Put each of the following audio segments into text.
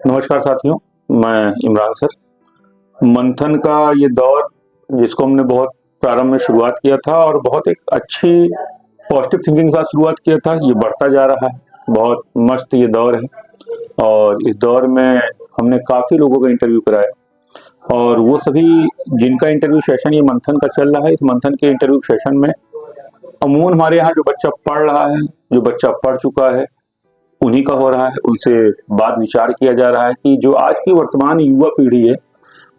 नमस्कार साथियों, मैं इमरान सर। मंथन का ये दौर जिसको हमने बहुत प्रारंभ में शुरुआत किया था और बहुत एक अच्छी पॉजिटिव थिंकिंग के साथ शुरुआत किया था, ये बढ़ता जा रहा है। बहुत मस्त ये दौर है और इस दौर में हमने काफ़ी लोगों का इंटरव्यू कराया और वो सभी जिनका इंटरव्यू सेशन ये मंथन का चल रहा है, इस मंथन के इंटरव्यू सेशन में अमूमन हमारे यहाँ जो बच्चा पढ़ रहा है, जो बच्चा पढ़ चुका है, उन्हीं का हो रहा है। उनसे बात विचार किया जा रहा है कि जो आज की वर्तमान युवा पीढ़ी है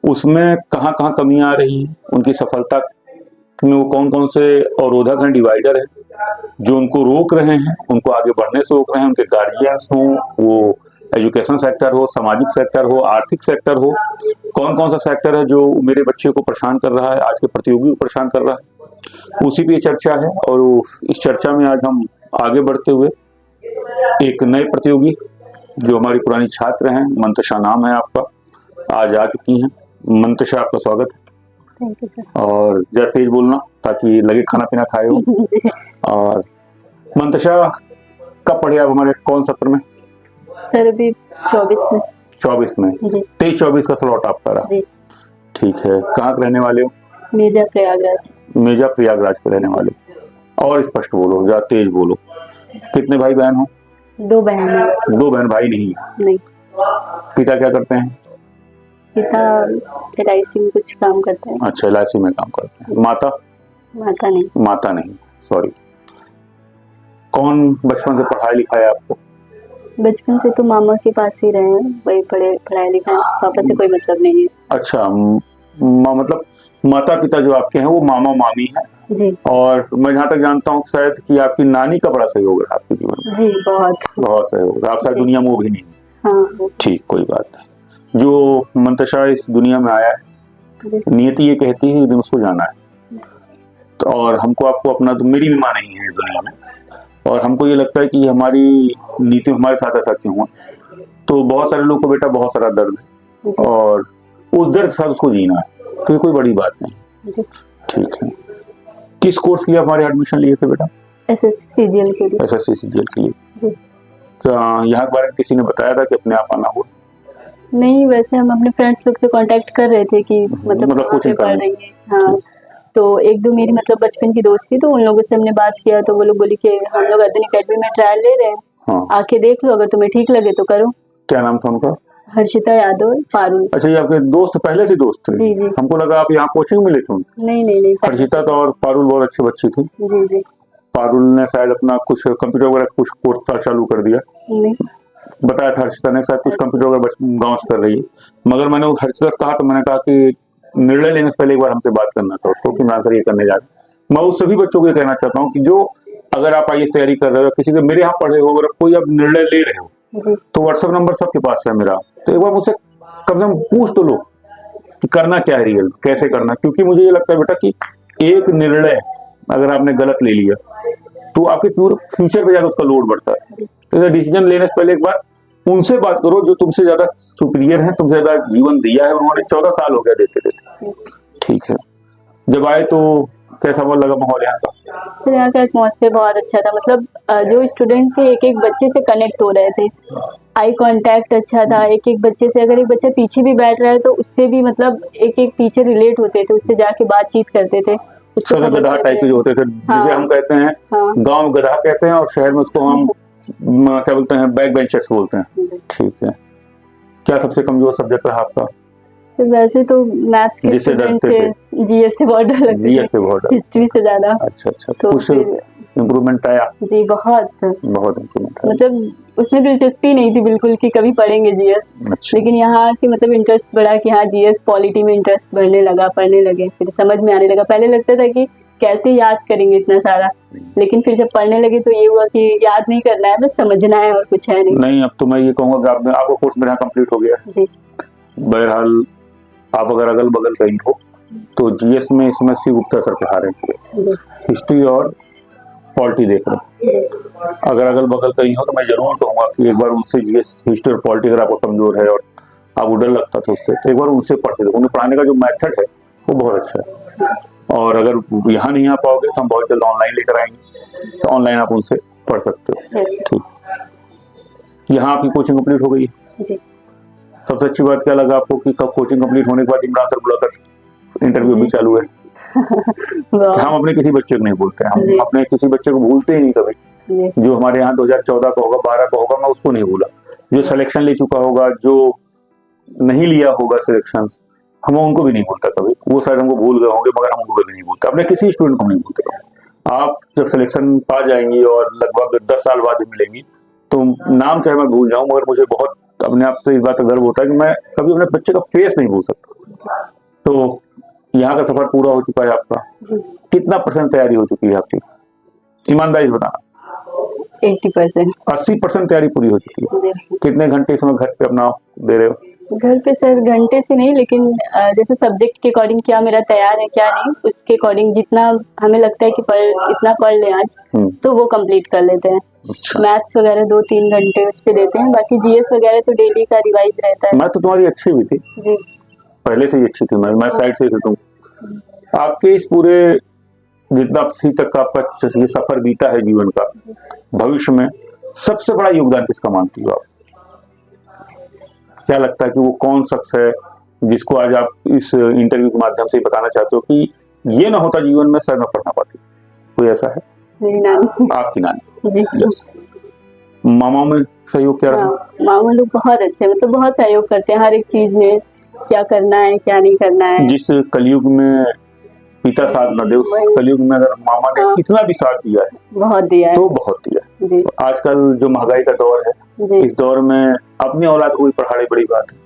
उसमें कहाँ कहाँ कमियां आ रही है, उनकी सफलता में वो कौन कौन से अवरोधक हैं, डिवाइडर है जो उनको रोक रहे हैं, उनको आगे बढ़ने से रोक रहे हैं। उनके गार्जियंस हों, वो एजुकेशन सेक्टर हो, सामाजिक सेक्टर हो, आर्थिक सेक्टर हो, कौन कौन सा सेक्टर है जो मेरे बच्चे को परेशान कर रहा है, आज के प्रतियोगी को परेशान कर रहा है, उसी पे चर्चा है। और इस चर्चा में आज हम आगे बढ़ते हुए एक नए प्रतियोगी जो हमारी पुरानी छात्र हैं, मंतशा नाम है आपका, आज आ चुकी हैं। मंतशा, आपका स्वागत है। Thank you sir. और जरा तेज बोलना ताकि लगे खाना पीना खाए हो। और मंतशा कब पढ़े आप हमारे कौन सत्र में? सर अभी 24 में। 24 में जी। 23-24 का स्लॉट आपका रहा। जी। ठीक है, कहाँ के रहने वाले हो? मेजा प्रयागराज। मेजा प्रयागराज के रहने वाले। और स्पष्ट बोलो, जरा तेज बोलो। कितने भाई बहन हो? 2 बहन हैं। 2 बहन, भाई नहीं? नहीं। पिता क्या करते हैं? पिता LIC में कुछ काम करते हैं। अच्छा, LIC में काम करते हैं। माता? माता नहीं। माता नहीं, सॉरी। कौन बचपन से पढ़ाया लिखाया आपको? बचपन से तो मामा के पास ही रहे हैं, वही पढ़ाया लिखा है, पापा से कोई मतलब नहीं है। अच्छा, मतलब माता पिता जो आपके हैं वो मामा मामी हैं। जी। और मैं जहाँ तक जानता हूँ शायद कि आपकी नानी का बड़ा सहयोग है आपके जीवन में। जी, बहुत बहुत सहयोग। आप शायद दुनिया में वो भी नहीं। हाँ। ठीक, कोई बात नहीं। जो मंतशा इस दुनिया में आया है, नियति ये कहती है कि उसको जाना है, तो और हमको आपको अपना, तो मेरी भी माँ नहीं है इस दुनिया में, और हमको ये लगता है कि हमारी नीति हमारे साथ ऐसा क्यों हुआ। तो बहुत सारे लोग को बेटा बहुत सारा दर्द है और उस दर्द के साथ उसको जीना है, तो ये कोई बड़ी बात नहीं। ठीक है। किस कोर्स के लिए हमारे एडमिशन लिए थे बेटा? SSC CGL के लिए। SSC CGL के लिए। तो यहाँ के बारे में किसी ने बताया था कि अपने आप आना हो? नहीं, वैसे हम अपने फ्रेंड्स लोग से कांटेक्ट कर रहे थे कि मतलब कोचिंग पढ़ रही है। हाँ, तो 1-2 मेरी मतलब बचपन की दोस्त थी, तो उन लोगों से हमने बात किया, तो वो लोग बोली कि हम लोग अदन अकेडमी में ट्रायल ले रहे हैं। हाँ। आके देख लो, अगर तुम्हें ठीक लगे तो करो। क्या नाम था उनका? हर्षिता यादव, पारुल। अच्छा, ये आपके दोस्त पहले से दोस्त थे? जी जी। हमको लगा आप यहाँ कोचिंग में लेते होंगे। नहीं नहीं नहीं। हर्षिता तो और पारुल बहुत अच्छी बच्ची थी। जी जी। पारुल ने शायद अपना कुछ कंप्यूटर वगैरह कुछ कोर्स चालू कर दिया। नहीं, बताया था हर्षिता ने शायद कुछ कंप्यूटर वगैरह गाँव से कर रही है। मगर मैंने हर्षिता से कहा, तो मैंने कहा कि निर्णय लेने से पहले एक बार हमसे बात करना था उसको कि मैं आंसर ये करने जा रहा हूँ। मैं उस सभी बच्चों को ये कहना चाहता हूँ कि जो अगर आप IAS तैयारी कर रहे हो, किसी से मेरे यहाँ पढ़े हो, अगर कोई आप निर्णय ले रहे हो जी, तो WhatsApp नंबर सबके पास है मेरा, तो एक बार मुझसे कम से कम पूछ तो लो कि करना क्या है, रियल कैसे करना। क्योंकि मुझे ये लगता है बेटा कि एक निर्णय अगर आपने गलत ले लिया तो आपके पूरे फ्यूचर पे ज्यादा उसका लोड बढ़ता है। तो डिसीजन लेने से पहले एक बार उनसे बात करो जो तुमसे ज्यादा सुपीरियर है, तुमसे ज्यादा जीवन दिया है उन्होंने। 14 साल हो गया देते देते। ठीक है। जब आए तो कैसा लगा माहौल यहाँ का? सर यहाँ का एटमॉस्फेयर बहुत अच्छा था। मतलब जो स्टूडेंट थे एक एक बच्चे से कनेक्ट हो रहे थे, आई कांटेक्ट अच्छा था। एक एक बच्चे से, अगर एक बच्चा पीछे भी बैठ रहा है तो उससे भी मतलब एक एक टीचर रिलेट होते थे, उससे जाके बातचीत करते थे। गधा टाइप के जो होते थे, जिसे हम कहते हैं गांव में गधा कहते हैं और शहर में उसको हम क्या बोलते हैं, बैक बेंचर्स बोलते हैं। ठीक है। क्या सबसे कमजोर सब्जेक्ट रहा आपका? वैसे तो मैथ्स के स्टूडेंट थे, GS से बहुत डर लगता है, GS से बहुत डर, हिस्ट्री से ज्यादा। अच्छा अच्छा। तो कुछ इम्प्रूवमेंट आया? जी, बहुत इम्प्रूवमेंट। मतलब उसमें दिलचस्पी नहीं थी बिल्कुल कि कभी पढ़ेंगे GS। अच्छा। लेकिन यहाँ के मतलब इंटरेस्ट बढ़ा कि हाँ GS पॉलिटी में इंटरेस्ट बढ़ने लगा, पढ़ने लगे, फिर समझ में आने लगा। पहले लगता था कि कैसे याद करेंगे इतना सारा, लेकिन फिर जब पढ़ने लगे तो ये हुआ कि याद नहीं करना है, बस समझना है और कुछ है नहीं। अब तो मैं ये कहूँगा कि आपका कोर्स मेरा कंप्लीट हो गया जी। बहरहाल आप अगर अगल बगल कहीं हो तो GS में इस समय श्री गुप्ता सर पढ़ा रहे हैं, हिस्ट्री और पॉलिटी देख रहे हैं। अगर अगल बगल कहीं हो तो मैं जरूर कहूँगा कि एक बार उनसे GS हिस्ट्री और पॉलिटी अगर आपको कमजोर है और आपको डर लगता था उससे, तो एक बार उनसे पढ़ते थे। उन्हें पढ़ाने का जो मेथड है वो बहुत अच्छा है। और अगर यहाँ नहीं आ पाओगे तो हम बहुत जल्द ऑनलाइन लेकर आएंगे, तो ऑनलाइन आप उनसे पढ़ सकते हो। ठीक। यहाँ आपकी कोचिंग कंप्लीट हो गई है जी। सबसे अच्छी बात क्या लगा आपको कि कब कोचिंग कंप्लीट होने के बाद इमरान सर बुलाकर इंटरव्यू भी चालू है? वाह, हम अपने किसी बच्चे को नहीं भूलते, जी। हम अपने किसी बच्चे को भूलते ही नहीं कभी। जी, जो हमारे यहाँ 2014 का होगा, 12 का होगा, मैं उसको नहीं भूला। जो सिलेक्शन ले चुका होगा, जो नहीं लिया होगा सिलेक्शन, हम उनको भी नहीं भूलता कभी। वो शायद हमको भूल गए होंगे, मगर हम उनको कभी नहीं भूलते, अपने किसी स्टूडेंट को नहीं भूलते कभी। आप जब सिलेक्शन पा जाएंगी और लगभग 10 साल बाद ही मिलेंगी, तो नाम चाहे मैं भूल जाऊं, मगर मुझे बहुत अपने आप से इस बात का गर्व होता है कि मैं कभी अपने बच्चे का फेस नहीं भूल सकता। तो यहाँ का सफर पूरा हो चुका है आपका। जी, कितना % तैयारी हो चुकी है आपकी? ईमानदारी से बताना। 80%। 80% तैयारी पूरी हो चुकी है। जी। कितने घंटे इस समय घर पे अपना दे रहे हो? घर पे सर घंटे से नहीं, लेकिन जैसे सब्जेक्ट के अकॉर्डिंग क्या मेरा तैयार है क्या नहीं, उसके अकॉर्डिंग जितना हमें लगता है कि इतना पढ़ ले आज, तो वो कंप्लीट कर लेते हैं। अच्छा। मैथ्स वगैरह 2-3 घंटे उस पे देते हैं, बाकी जीएस वगैरह तो डेली का रिवाइज रहता है। मैं तो तुम्हारी अच्छी भी थी, जी, पहले से ही अच्छी थी। मैं साइड से ही तुम आपके इस पूरे जितना अभी तक का आपका ये सफर बीता है जीवन का, भविष्य में सबसे बड़ा योगदान किसका मानती हो आप? क्या लगता है कि वो कौन शख्स है जिसको आज आप इस इंटरव्यू के माध्यम से बताना चाहते हो कि ये ना होता जीवन में, सर न पढ़ ना पाती? कोई ऐसा है? मेरी नानी। आपकी नानी? जी। यस। मामा में सहयोग क्या रहा? हाँ, मामा लोग बहुत अच्छे हैं, मतलब बहुत सहयोग करते हैं हर एक चीज में, क्या करना है क्या नहीं करना है। जिस कलयुग में पिता साथ न दे, उस कलयुग में अगर मामा ने इतना भी साथ दिया है, बहुत दिया है। तो बहुत दिया है। जी, तो आजकल जो महंगाई का दौर है, जी। इस दौर में अपनी औलाद को भी पढ़ानी बड़ी बात है,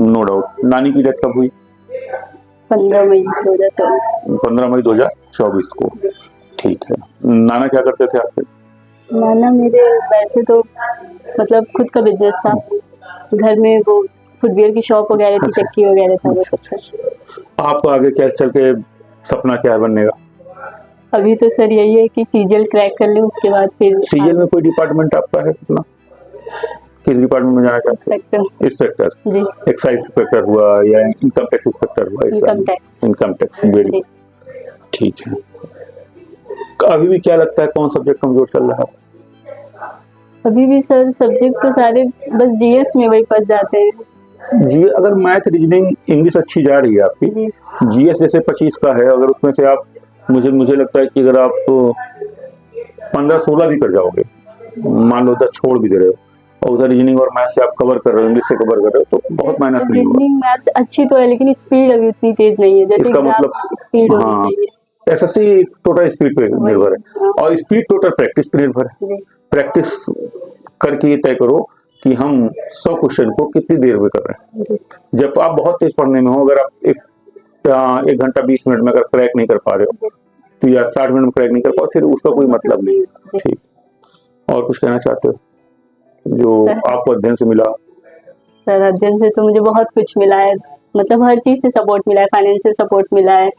नो डाउट। नानी की डेथ कब हुई? 15 मई 2024। 15 मई 2024 को। ठीक है। नाना क्या करते थे आपके? नाना मेरे वैसे तो मतलब खुद का बिजनेस था, घर में वो फुटवियर की शॉप वगैरह थी, चक्की वगैरह था, वो सब था। आपको आगे क्या चल के सपना क्या है बनने का? अभी तो सर यही है कि सीजीएल क्रैक कर ले, उसके बाद फिर सीजीएल में कोई डिपार्टमेंट आपका है सपना? किस डिपार्टमेंट में जाना चाहते हैं? इंस्पेक्टर। जी, एक्साइज इंस्पेक्टर हुआ या इनकम टैक्स इंस्पेक्टर हुआ? Income tax. वेरी ठीक है। अभी भी क्या लगता है कौन सब्जेक्ट कमजोर चल रहा है? अभी भी सर सब्जेक्ट तो सारे बस जीएस में वही फंस जाते हैं। जी, अगर मैथ, रीजनिंग, इंग्लिश अच्छी जा रही है आपकी, जीएस जैसे 25 का है, अगर उसमें से आप मुझे लगता है कि अगर आप 15-16 भी कर जाओगे, मान लो 10 छोड़ भी दे रहे हो, और उधर रीजनिंग और मैथ से आप कवर कर रहे हो, इंग्लिश से कवर कर रहे हो, तो बहुत माइनस नहीं होगा। रीजनिंग मैथ्स अच्छी तो है, लेकिन स्पीड अभी उतनी तेज नहीं है, जैसे इसका मतलब स्पीड होनी चाहिए। एसएससी टोटल स्पीड पे निर्भर है, और स्पीड टोटल प्रैक्टिस पे निर्भर है। प्रैक्टिस करके ये तय करो कि हम 100 क्वेश्चन को कितनी देर में कर रहे हैं। जब आप बहुत तेज पढ़ने में हो, अगर आप 1 घंटा 20 मिनट में अगर क्रैक नहीं कर पा रहे हो, तो या 60 मिनट में क्रैक नहीं कर पाओ, फिर उसका कोई मतलब नहीं। ठीक। और कुछ कहना चाहते हो जो आपको अध्ययन से मिला? सर अध्ययन से तो मुझे बहुत कुछ मिला है, मतलब हर चीज से सपोर्ट मिला है, फाइनेंशियल सपोर्ट मिला है।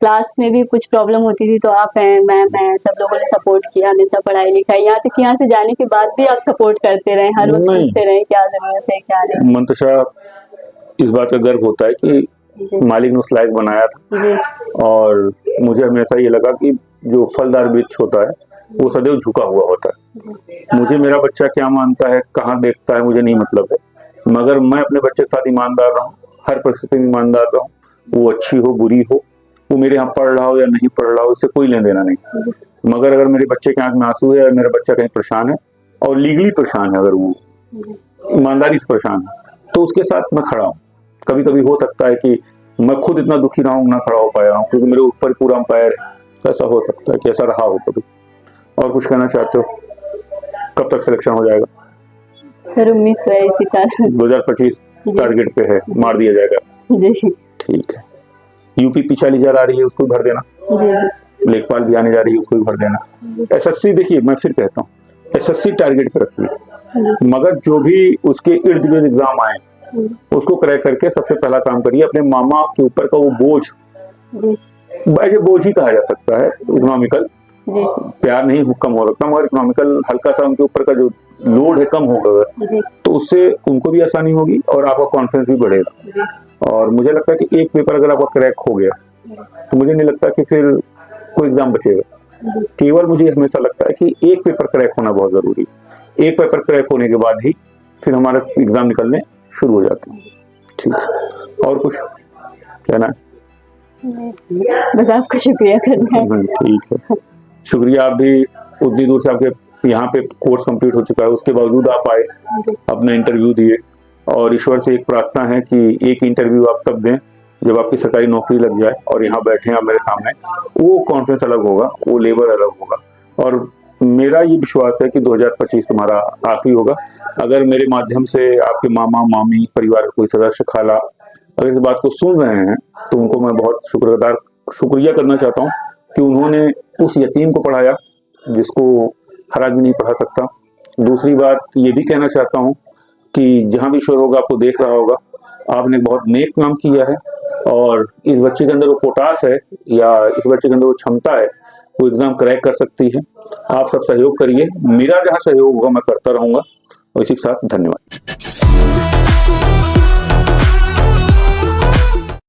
क्लास में भी कुछ प्रॉब्लम होती थी तो आप हैं, मैम हैं, सब लोगों ने सपोर्ट किया हमेशा, पढ़ाई लिखाई, यहाँ तक यहाँ से जाने के बाद भी आप सपोर्ट करते रहे, हर वक्त पूछते रहे क्या जरूरत है क्या नहीं। मंतशा, इस बात का गर्व होता है कि मालिक ने उस लायक बनाया था जी। और मुझे हमेशा ये लगा कि जो फलदार वृक्ष होता है वो सदैव झुका हुआ होता है। मुझे मेरा बच्चा क्या मानता है, कहाँ देखता है, मुझे नहीं मतलब है, मगर मैं अपने बच्चे के साथ ईमानदार रहूं, हर परिस्थिति में ईमानदार रहूं, वो अच्छी हो बुरी हो, वो मेरे यहाँ पढ़ रहा हो या नहीं पढ़ रहा हो, इससे कोई लेना देना नहीं। मगर अगर मेरे बच्चे के आंख में आंसू है, मेरा बच्चा कहीं परेशान है और लीगली परेशान है, अगर वो ईमानदारी से परेशान है, तो उसके साथ मैं खड़ा हूँ। कभी कभी हो सकता है कि मैं खुद इतना दुखी रहा हूँ, ना खड़ा हो पाया हूँ, क्योंकि मेरे ऊपर पूरा अंपायर है। ऐसा हो सकता है कि ऐसा रहा हो कभी। और कुछ कहना चाहते हो? कब तक सिलेक्शन हो जाएगा? सर उम्मीद तो है इसी साल 2025 टारगेट पे है, मार दिया जाएगा। जी। ठीक है। यूपी पीछा ली जा रही है, उसको भर देना। लेखपाल भी आने जा रही है, उसको भी भर देना। एसएससी, देखिए मैं फिर कहता हूँ, एसएससी टारगेट पे रखिए, मगर जो भी उसके इर्द गिर्द एग्जाम आए उसको क्रैक करके सबसे पहला काम करिए, अपने मामा के ऊपर का वो बोझ, बोझ ही कहा जा सकता है, इकोनॉमिकल, प्यार नहीं कम हो सकता, मगर इकोनॉमिकल हल्का सा उनके ऊपर का जो लोड है कम होगा, तो उससे उनको भी आसानी होगी और आपका कॉन्फिडेंस भी बढ़ेगा। और मुझे लगता है कि एक पेपर अगर आपका क्रैक हो गया तो मुझे नहीं लगता कि फिर कोई एग्जाम बचेगा। केवल मुझे हमेशा लगता है कि एक पेपर क्रैक होना बहुत जरूरी है। एक पेपर क्रैक होने के बाद ही फिर हमारा एग्जाम निकलने शुरू हो जाते हैं। ठीक है, और कुछ कहना है? बस आपका शुक्रिया करना है। ठीक है, शुक्रिया। आप भी उतनी दूर से आपके यहाँ पे कोर्स कंप्लीट हो चुका है, उसके बावजूद आप आए, अपना इंटरव्यू दिए, और ईश्वर से एक प्रार्थना है कि एक इंटरव्यू आप तब दें जब आपकी सरकारी नौकरी लग जाए और यहाँ बैठे हैं आप मेरे सामने। वो कॉन्फ्रेंस अलग होगा, वो लेवल अलग होगा, और मेरा ये विश्वास है कि 2025 तुम्हारा आखिरी होगा। अगर मेरे माध्यम से आपके मामा मामी परिवार का कोई सदस्य खाला अगर इस बात को सुन रहे हैं तो उनको मैं बहुत शुक्रिया करना चाहता हूँ कि उन्होंने उस यतीम को पढ़ाया जिसको हर आदमी नहीं पढ़ा सकता। दूसरी बात ये भी कहना चाहता हूँ कि जहाँ भी ईश्वर होगा आपको देख रहा होगा, आपने बहुत नेक काम किया है, और इस बच्चे के अंदर वो पोटास है या इस बच्चे के अंदर वो क्षमता है, वो एग्जाम क्रैक कर सकती है। आप सब सहयोग करिए, मेरा जहाँ सहयोग होगा मैं करता रहूंगा, और इसी के साथ धन्यवाद।